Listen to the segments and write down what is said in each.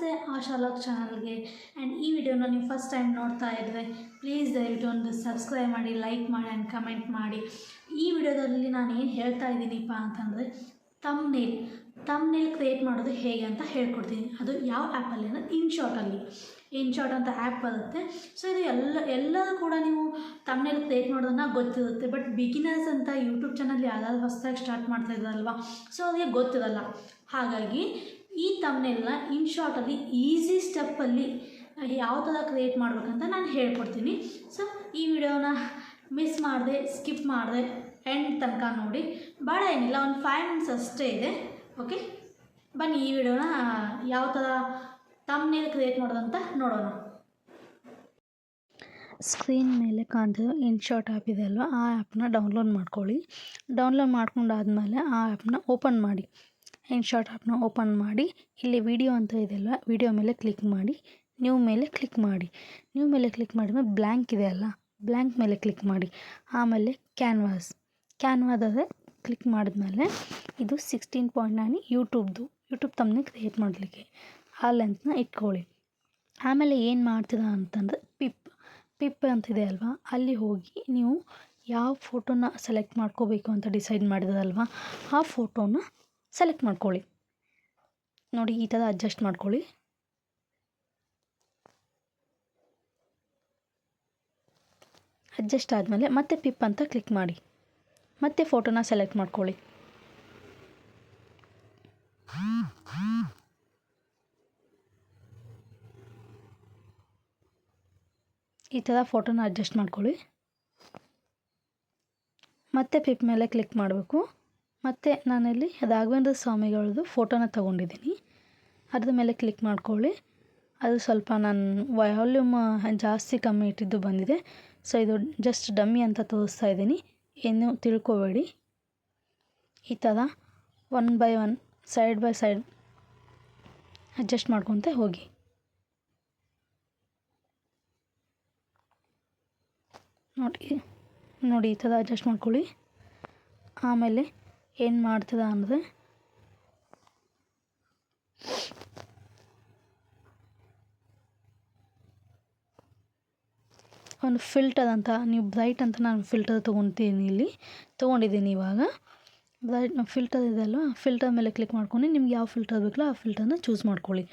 ನಮಸ್ತೆ ಆಶಾಲಾಗ್ ಚಾನಲ್ಗೆ. ಆ್ಯಂಡ್ ಈ ವಿಡಿಯೋನ ನೀವು ಫಸ್ಟ್ ಟೈಮ್ ನೋಡ್ತಾ ಇದ್ದರೆ ಪ್ಲೀಸ್ ದಯವಿಟ್ಟು ಒಂದು ಸಬ್ಸ್ಕ್ರೈಬ್ ಮಾಡಿ, ಲೈಕ್ ಮಾಡಿ ಆ್ಯಂಡ್ ಕಮೆಂಟ್ ಮಾಡಿ. ಈ ವಿಡಿಯೋದಲ್ಲಿ ನಾನು ಏನು ಹೇಳ್ತಾ ಇದ್ದೀನಿಪ್ಪ ಅಂತಂದರೆ ತಮ್ನೇಲ್ ಕ್ರಿಯೇಟ್ ಮಾಡೋದು ಹೇಗೆ ಅಂತ ಹೇಳ್ಕೊಡ್ತೀನಿ. ಅದು ಯಾವ ಆ್ಯಪಲ್ಲಿ ಅಂದರೆ ಇನ್ಶಾಟ್ ಅಂತ ಆ್ಯಪ್ ಬರುತ್ತೆ. ಸೊ ಇದು ಎಲ್ಲರೂ ಕೂಡ ನೀವು ತಮ್ನೇಲ್ ಕ್ರಿಯೇಟ್ ಮಾಡೋದನ್ನು ಗೊತ್ತಿರುತ್ತೆ. ಬಟ್ ಬಿಗಿನರ್ಸ್ ಅಂತ ಯೂಟ್ಯೂಬ್ ಚಾನಲ್ ಯಾವ್ದಾದ್ರು ಹೊಸದಾಗಿ ಸ್ಟಾರ್ಟ್ ಮಾಡ್ತಾ ಇದ್ದಾರಲ್ವ, ಸೊ ಅವ್ರಿಗೆ ಗೊತ್ತಿರಲ್ಲ. ಹಾಗಾಗಿ ಈ ತಮ್ನೇಲ್ನ ಇನ್ಶಾಟಲ್ಲಿ ಈಸಿ ಸ್ಟೆಪ್ಪಲ್ಲಿ ಯಾವ ಥರ ಕ್ರಿಯೇಟ್ ಮಾಡ್ಬೇಕಂತ ನಾನು ಹೇಳ್ಕೊಡ್ತೀನಿ. ಸೊ ಈ ವಿಡಿಯೋನ ಮಿಸ್ ಮಾಡಿದೆ, ಸ್ಕಿಪ್ ಮಾಡಿದೆ, ಎಂಡ್ ತನಕ ನೋಡಿ. ಭಾಳ ಏನಿಲ್ಲ, ಒಂದು 5 ಮಿನಿಟ್ಸ್ ಅಷ್ಟೇ ಇದೆ. ಓಕೆ, ಬನ್ನಿ ಈ ವಿಡಿಯೋನ ಯಾವ ಥರ ತಮ್ನೇಲ್ ಕ್ರಿಯೇಟ್ ಮಾಡೋದಂತ ನೋಡೋಣ. ಸ್ಕ್ರೀನ್ ಮೇಲೆ ಕಾಣ್ತಿರೋ ಇನ್ಶಾಟ್ ಆ್ಯಪ್ ಇದೆ ಅಲ್ವಾ, ಆ ಆ್ಯಪ್ನ ಡೌನ್ಲೋಡ್ ಮಾಡ್ಕೊಳ್ಳಿ. ಡೌನ್ಲೋಡ್ ಮಾಡ್ಕೊಂಡಾದ್ಮೇಲೆ ಆ ಆ್ಯಪ್ನ ಓಪನ್ ಮಾಡಿ. ಇನ್ಶಾಟ್ ಆ್ಯಪ್ನ ಓಪನ್ ಮಾಡಿ, ಇಲ್ಲಿ ವಿಡಿಯೋ ಅಂತ ಇದೆಯಲ್ವ, ವಿಡಿಯೋ ಮೇಲೆ ಕ್ಲಿಕ್ ಮಾಡಿ, ನ್ಯೂ ಮೇಲೆ ಕ್ಲಿಕ್ ಮಾಡಿ. ನ್ಯೂ ಮೇಲೆ ಕ್ಲಿಕ್ ಮಾಡಿದ್ಮೇಲೆ ಬ್ಲ್ಯಾಂಕ್ ಇದೆ ಅಲ್ಲ, ಬ್ಲ್ಯಾಂಕ್ ಮೇಲೆ ಕ್ಲಿಕ್ ಮಾಡಿ. ಆಮೇಲೆ ಕ್ಯಾನ್ವಾದಾದರೆ ಕ್ಲಿಕ್ ಮಾಡಿದ್ಮೇಲೆ ಇದು 16.9 ಯೂಟ್ಯೂಬ್ ತಮ್ನೇಲ್ ಕ್ರಿಯೇಟ್ ಮಾಡಲಿಕ್ಕೆ ಆ ಲೆಂತ್ನ ಇಟ್ಕೊಳ್ಳಿ. ಆಮೇಲೆ ಏನು ಮಾಡ್ತೀರಾ ಅಂತಂದರೆ ಪಿಪ್ ಅಂತಿದೆ ಅಲ್ವಾ, ಅಲ್ಲಿ ಹೋಗಿ ನೀವು ಯಾವ ಫೋಟೋನ ಸೆಲೆಕ್ಟ್ ಮಾಡ್ಕೋಬೇಕು ಅಂತ ಡಿಸೈಡ್ ಮಾಡಿದ್ರಲ್ವ, ಆ ಫೋಟೋನ ಸೆಲೆಕ್ಟ್ ಮಾಡ್ಕೊಳ್ಳಿ. ನೋಡಿ, ಈ ಥರ ಅಡ್ಜಸ್ಟ್ ಮಾಡ್ಕೊಳ್ಳಿ. ಅಡ್ಜಸ್ಟ್ ಆದಮೇಲೆ ಮತ್ತೆ ಪಿಪ್ ಅಂತ ಕ್ಲಿಕ್ ಮಾಡಿ, ಮತ್ತೆ ಫೋಟೋನ ಸೆಲೆಕ್ಟ್ ಮಾಡ್ಕೊಳ್ಳಿ. ಈ ಥರ ಫೋಟೋನ ಅಡ್ಜಸ್ಟ್ ಮಾಡ್ಕೊಳ್ಳಿ. ಮತ್ತೆ ಪಿಪ್ ಮೇಲೆ ಕ್ಲಿಕ್ ಮಾಡಬೇಕು. ಮತ್ತು ನಾನಿಲ್ಲಿ ರಾಘವೇಂದ್ರ ಸ್ವಾಮಿಗಳದ್ದು ಫೋಟೋನ ತೊಗೊಂಡಿದ್ದೀನಿ, ಅದ್ರ ಮೇಲೆ ಕ್ಲಿಕ್ ಮಾಡ್ಕೊಳ್ಳಿ. ಅದು ಸ್ವಲ್ಪ ನಾನು ವಾಲ್ಯೂಮ್ ಜಾಸ್ತಿ ಕಮ್ಮಿ ಇಟ್ಟಿದ್ದು ಬಂದಿದೆ. ಸೊ ಇದು ಜಸ್ಟ್ ಡಮ್ಮಿ ಅಂತ ತೋರಿಸ್ತಾ ಇದ್ದೀನಿ, ಏನು ತಿಳ್ಕೊಬೇಡಿ. ಈ ಥರ 1 by 1 side by side adjust ಮಾಡ್ಕೊತ ಹೋಗಿ. ನೋಡಿ ಈ ಥರ ಅಡ್ಜಸ್ಟ್ ಮಾಡ್ಕೊಳ್ಳಿ. ಆಮೇಲೆ ಏನು ಮಾಡ್ತದ ಅಂದರೆ ಒಂದು ಫಿಲ್ಟರ್ ಅಂತ, ನೀವು ಬ್ರೈಟ್ ಅಂತ ನಾನು ಫಿಲ್ಟರ್ ತೊಗೊಂಡಿದ್ದೀನಿ. ಇವಾಗ ಫಿಲ್ಟರ್ ಇದೆ ಅಲ್ವ, ಫಿಲ್ಟರ್ ಮೇಲೆ ಕ್ಲಿಕ್ ಮಾಡ್ಕೊಂಡು ನಿಮ್ಗೆ ಯಾವ ಫಿಲ್ಟರ್ ಬೇಕಲ್ಲ ಆ ಫಿಲ್ಟರ್ನ ಚೂಸ್ ಮಾಡ್ಕೊಳ್ಳಿ.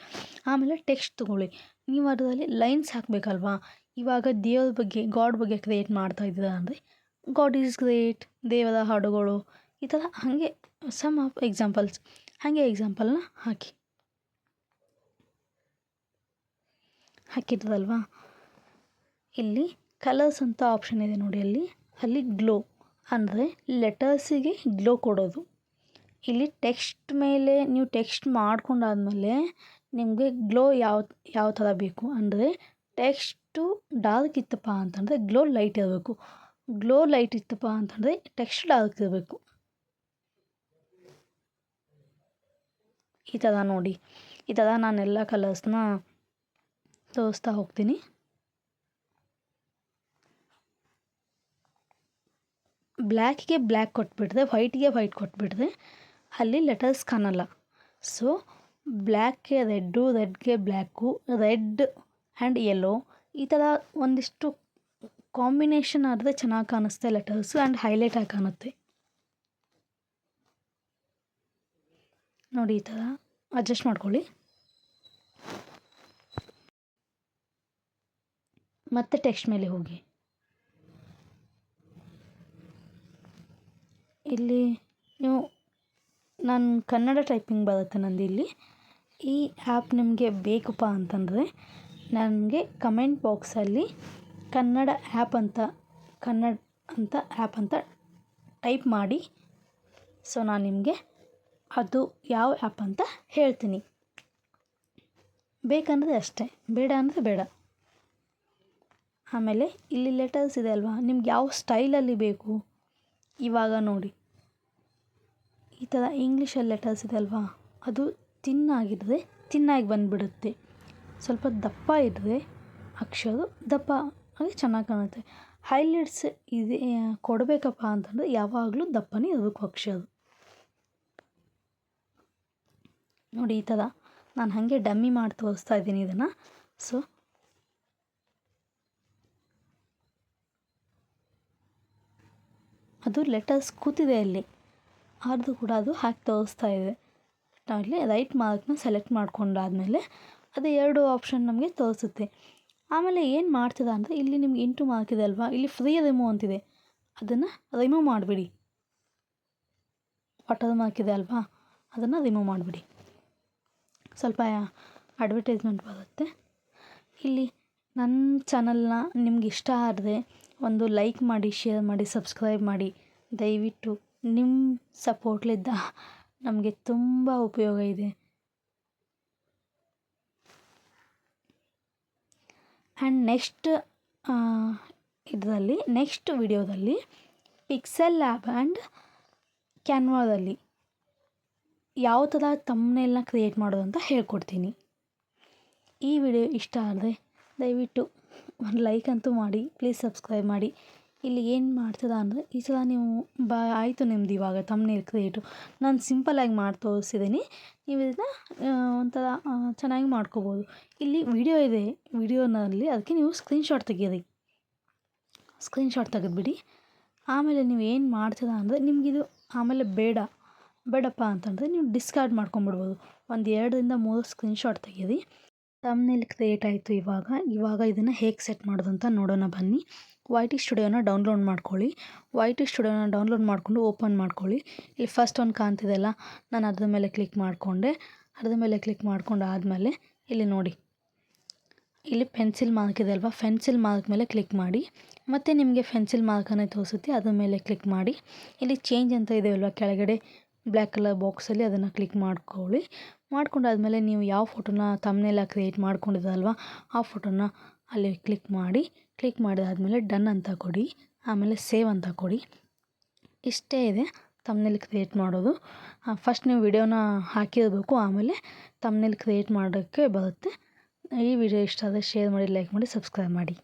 ಆಮೇಲೆ ಟೆಕ್ಸ್ಟ್ ತೊಗೊಳ್ಳಿ. ನೀವು ಅದರಲ್ಲಿ ಲೈನ್ಸ್ ಹಾಕಬೇಕಲ್ವಾ. ಇವಾಗ ಗಾಡ್ ಬಗ್ಗೆ ಕ್ರಿಯೇಟ್ ಮಾಡ್ತಾ ಇದ್ದೀರಾ ಅಂದರೆ ಗಾಡ್ ಈಸ್ ಗ್ರೇಟ್, ದೇವರ ಹಾಡುಗಳು, ಈ ಥರ ಹಾಗೆ ಸಮ್ ಆಫ್ ಎಕ್ಸಾಂಪಲ್ಸ್, ಹಾಗೆ ಎಕ್ಸಾಂಪಲ್ನ ಹಾಕಿದ್ರಲ್ವಾ. ಇಲ್ಲಿ ಕಲರ್ಸ್ ಅಂತ ಆಪ್ಷನ್ ಇದೆ ನೋಡಿ, ಅಲ್ಲಿ ಗ್ಲೋ ಅಂದರೆ ಲೆಟರ್ಸಿಗೆ ಗ್ಲೋ ಕೊಡೋದು. ಇಲ್ಲಿ ಟೆಕ್ಸ್ಟ್ ಮೇಲೆ ನೀವು ಟೆಕ್ಸ್ಟ್ ಮಾಡ್ಕೊಂಡಾದ್ಮೇಲೆ ನಿಮಗೆ ಗ್ಲೋ ಯಾವ ಥರ ಬೇಕು ಅಂದರೆ, ಟೆಕ್ಸ್ಟು ಡಾರ್ಕ್ ಇತ್ತಪ್ಪ ಅಂತಂದರೆ ಗ್ಲೋ ಲೈಟ್ ಇರಬೇಕು, ಗ್ಲೋ ಲೈಟ್ ಇತ್ತಪ್ಪ ಅಂತಂದರೆ ಟೆಕ್ಸ್ಟ್ ಡಾರ್ಕ್ ಇರಬೇಕು. ಈ ಥರ ನೋಡಿ, ಈ ಥರ ನಾನೆಲ್ಲ ಕಲರ್ಸ್ನ ತೋರಿಸ್ತಾ ಹೋಗ್ತೀನಿ. ಬ್ಲ್ಯಾಕ್ಗೆ ಬ್ಲ್ಯಾಕ್ ಕೊಟ್ಬಿಟ್ರೆ, ವೈಟ್ಗೆ ವೈಟ್ ಕೊಟ್ಬಿಟ್ರೆ ಅಲ್ಲಿ ಲೆಟರ್ಸ್ ಕಾಣಲ್ಲ. ಸೊ ಬ್ಲ್ಯಾಕ್ಗೆ ರೆಡ್ಗೆ ಬ್ಲ್ಯಾಕು, ರೆಡ್ ಆ್ಯಂಡ್ ಯೆಲ್ಲೋ, ಈ ಥರ ಒಂದಿಷ್ಟು ಕಾಂಬಿನೇಷನ್ ಆದರೆ ಚೆನ್ನಾಗಿ ಕಾಣಿಸುತ್ತೆ ಲೆಟರ್ಸು ಆ್ಯಂಡ್ ಹೈಲೈಟ್ ಆಗಿ ಕಾಣುತ್ತೆ. ನೋಡಿ, ಈ ಥರ ಅಡ್ಜಸ್ಟ್ ಮಾಡ್ಕೊಳ್ಳಿ. ಮತ್ತೆ ಟೆಕ್ಸ್ಟ್ ಮೇಲೆ ಹೋಗಿ, ಇಲ್ಲಿ ನಾನು ಕನ್ನಡ ಟೈಪಿಂಗ್ ಬರುತ್ತೆ ನಂದು. ಇಲ್ಲಿ ಈ ಆ್ಯಪ್ ನಿಮಗೆ ಬೇಕಪ್ಪ ಅಂತಂದರೆ ನನಗೆ ಕಮೆಂಟ್ ಬಾಕ್ಸಲ್ಲಿ ಕನ್ನಡ ಆ್ಯಪ್ ಅಂತ ಟೈಪ್ ಮಾಡಿ. ಸೊ ನಾನು ನಿಮಗೆ ಅದು ಯಾವ ಆ್ಯಪ್ ಅಂತ ಹೇಳ್ತೀನಿ. ಬೇಕಂದರೆ ಅಷ್ಟೇ, ಬೇಡ ಅಂದರೆ ಬೇಡ. ಆಮೇಲೆ ಇಲ್ಲಿ ಲೆಟರ್ಸ್ ಇದೆ ಅಲ್ವಾ, ನಿಮ್ಗೆ ಯಾವ ಸ್ಟೈಲಲ್ಲಿ ಬೇಕು. ಇವಾಗ ನೋಡಿ, ಈ ಥರ ಇಂಗ್ಲೀಷಲ್ಲಿ ಲೆಟರ್ಸ್ ಇದೆ ಅಲ್ವಾ, ಅದು ತಿನ್ನಾಗಿ ಬಂದುಬಿಡುತ್ತೆ. ಸ್ವಲ್ಪ ದಪ್ಪ ಇದ್ದರೆ ಅಕ್ಷರ ದಪ್ಪ ಆಗಿ ಚೆನ್ನಾಗಿ ಕಾಣುತ್ತೆ. ಹೈಲೈಟ್ಸ್ ಇದೆ ಕೊಡಬೇಕಪ್ಪ ಅಂತಂದರೆ ಯಾವಾಗಲೂ ದಪ್ಪನೇ ಇರಬೇಕು ಅಕ್ಷರ. ನೋಡಿ, ಈ ಥರ ನಾನು ಹಾಗೆ ಡಮ್ಮಿ ಮಾಡಿ ತೋರಿಸ್ತಾ ಇದ್ದೀನಿ ಇದನ್ನು. ಸೊ ಅದು ಲೆಟರ್ಸ್ ಕೂತಿದೆ ಅಲ್ಲಿ, ಆದ್ರೂ ಕೂಡ ಅದು ಹಾಕಿ ತೋರಿಸ್ತಾ ಇದೆ. ಅಲ್ಲಿ ರೈಟ್ ಮಾರ್ಕ್ನ ಸೆಲೆಕ್ಟ್ ಮಾಡ್ಕೊಂಡಾದಮೇಲೆ ಅದು 2 ಆಪ್ಷನ್ ನಮಗೆ ತೋರಿಸುತ್ತೆ. ಆಮೇಲೆ ಏನು ಮಾಡ್ತದೆ ಅಂದರೆ ಇಲ್ಲಿ ನಿಮ್ಗೆ ಇಂಟು ಮಾರ್ಕ್ ಇದೆ ಅಲ್ವಾ, ಇಲ್ಲಿ ಫ್ರೀ ರಿಮೂವ್ ಅಂತಿದೆ, ಅದನ್ನು ರಿಮೂವ್ ಮಾಡಿಬಿಡಿ. ವಾಟರ್ ಮಾರ್ಕ್ ಇದೆ ಅಲ್ವಾ, ಅದನ್ನು ರಿಮೂವ್ ಮಾಡಿಬಿಡಿ. ಸ್ವಲ್ಪ ಅಡ್ವರ್ಟೈಸ್ಮೆಂಟ್ ಬರುತ್ತೆ. ಇಲ್ಲಿ ನನ್ನ ಚಾನಲ್ನ ನಿಮ್ಗೆ ಇಷ್ಟ ಆದರೆ ಒಂದು ಲೈಕ್ ಮಾಡಿ, ಶೇರ್ ಮಾಡಿ, ಸಬ್ಸ್ಕ್ರೈಬ್ ಮಾಡಿ. ದಯವಿಟ್ಟು ನಿಮ್ಮ ಸಪೋರ್ಟ್ಲಿದ್ದ ನಮಗೆ ತುಂಬ ಉಪಯೋಗ ಇದೆ. ಆ್ಯಂಡ್ ನೆಕ್ಸ್ಟ್ ವಿಡಿಯೋದಲ್ಲಿ ಪಿಕ್ಸೆಲ್ ಲ್ಯಾಬ್ ಆ್ಯಂಡ್ ಕ್ಯಾನ್ವಾದಲ್ಲಿ ಯಾವ ಥರ ಥಂಬ್ನೇಲ್ನ ಕ್ರಿಯೇಟ್ ಮಾಡೋದು ಅಂತ ಹೇಳ್ಕೊಡ್ತೀನಿ. ಈ ವಿಡಿಯೋ ಇಷ್ಟ ಆದರೆ ದಯವಿಟ್ಟು ಒಂದು ಲೈಕ್ ಅಂತೂ ಮಾಡಿ, ಪ್ಲೀಸ್ ಸಬ್ಸ್ಕ್ರೈಬ್ ಮಾಡಿ. ಇಲ್ಲಿ ಏನು ಮಾಡ್ತದ ಅಂದರೆ ಈ ಥರ ನೀವು ಆಯಿತು ನಿಮ್ದು ಇವಾಗ ಥಂಬ್ನೇಲ್ ಕ್ರಿಯೇಟು. ನಾನು ಸಿಂಪಲ್ಲಾಗಿ ಮಾಡಿ ತೋರಿಸಿದ್ದೀನಿ, ನೀವು ಇದನ್ನು ಒಂಥರ ಚೆನ್ನಾಗಿ ಮಾಡ್ಕೋಬೋದು. ಇಲ್ಲಿ ವಿಡಿಯೋ ಇದೆ, ವಿಡಿಯೋನಲ್ಲಿ ಅದಕ್ಕೆ ನೀವು ಸ್ಕ್ರೀನ್ಶಾಟ್ ತೆಗೀರಿ. ಸ್ಕ್ರೀನ್ಶಾಟ್ ತೆಗೆದುಬಿಡಿ. ಆಮೇಲೆ ನೀವು ಏನು ಮಾಡ್ತದ ಅಂದರೆ ನಿಮಗಿದು ಆಮೇಲೆ ಬೇಡಪ್ಪ ಅಂತಂದರೆ ನೀವು ಡಿಸ್ಕಾರ್ಡ್ ಮಾಡ್ಕೊಂಬಿಡ್ಬೋದು. ಒಂದು 2ರಿಂದ 3 ಸ್ಕ್ರೀನ್ಶಾಟ್ ತೆಗೀರಿ. ಥಂಬ್ನೇಲ್ ಕ್ರಿಯೇಟ್ ಆಯಿತು. ಇವಾಗ ಇದನ್ನು ಹೇಗೆ ಸೆಟ್ ಮಾಡೋದು ಅಂತ ನೋಡೋಣ ಬನ್ನಿ. YT ಸ್ಟುಡಿಯೋನ ಡೌನ್ಲೋಡ್ ಮಾಡ್ಕೊಳ್ಳಿ. YT ಸ್ಟುಡಿಯೋನ ಡೌನ್ಲೋಡ್ ಮಾಡಿಕೊಂಡು ಓಪನ್ ಮಾಡ್ಕೊಳ್ಳಿ. ಇಲ್ಲಿ ಫಸ್ಟ್ ಒಂದು ಕಾಣ್ತಿದೆಯಲ್ಲ, ನಾನು ಅದ್ರ ಮೇಲೆ ಕ್ಲಿಕ್ ಮಾಡಿಕೊಂಡೆ. ಅದ್ರ ಮೇಲೆ ಕ್ಲಿಕ್ ಮಾಡ್ಕೊಂಡು ಆದಮೇಲೆ ಇಲ್ಲಿ ನೋಡಿ, ಇಲ್ಲಿ ಪೆನ್ಸಿಲ್ ಮಾರ್ಕ್ ಇದೆ ಅಲ್ವಾ, ಪೆನ್ಸಿಲ್ ಮಾರ್ಕ್ ಮೇಲೆ ಕ್ಲಿಕ್ ಮಾಡಿ. ಮತ್ತು ನಿಮಗೆ ಪೆನ್ಸಿಲ್ ಮಾರ್ಕನ್ನೇ ತೋರಿಸುತ್ತೆ, ಅದ್ರ ಮೇಲೆ ಕ್ಲಿಕ್ ಮಾಡಿ. ಇಲ್ಲಿ ಚೇಂಜ್ ಅಂತ ಇದೆ ಅಲ್ವಾ ಕೆಳಗಡೆ ಬ್ಲ್ಯಾಕ್ ಕಲರ್ ಬಾಕ್ಸಲ್ಲಿ, ಅದನ್ನು ಕ್ಲಿಕ್ ಮಾಡ್ಕೊಳ್ಳಿ. ಮಾಡ್ಕೊಂಡಾದ್ಮೇಲೆ ನೀವು ಯಾವ ಫೋಟೋನ ಥಂಬ್ನೇಲ್ ಕ್ರಿಯೇಟ್ ಮಾಡ್ಕೊಂಡಿದ್ದಲ್ವ ಆ ಫೋಟೋನ ಅಲ್ಲಿ ಕ್ಲಿಕ್ ಮಾಡಿ. ಕ್ಲಿಕ್ ಮಾಡಿದಾದ್ಮೇಲೆ ಡನ್ ಅಂತ ಕೊಡಿ, ಆಮೇಲೆ ಸೇವ್ ಅಂತ ಕೊಡಿ. ಇಷ್ಟೇ ಇದೆ ಥಂಬ್ನೇಲ್ ಕ್ರಿಯೇಟ್ ಮಾಡೋದು. ಫಸ್ಟ್ ನೀವು ವಿಡಿಯೋನ ಹಾಕಿರಬೇಕು, ಆಮೇಲೆ ಥಂಬ್ನೇಲ್ ಕ್ರಿಯೇಟ್ ಮಾಡೋಕ್ಕೆ ಬರುತ್ತೆ. ಈ ವಿಡಿಯೋ ಇಷ್ಟ ಆದರೆ ಶೇರ್ ಮಾಡಿ, ಲೈಕ್ ಮಾಡಿ, ಸಬ್ಸ್ಕ್ರೈಬ್ ಮಾಡಿ.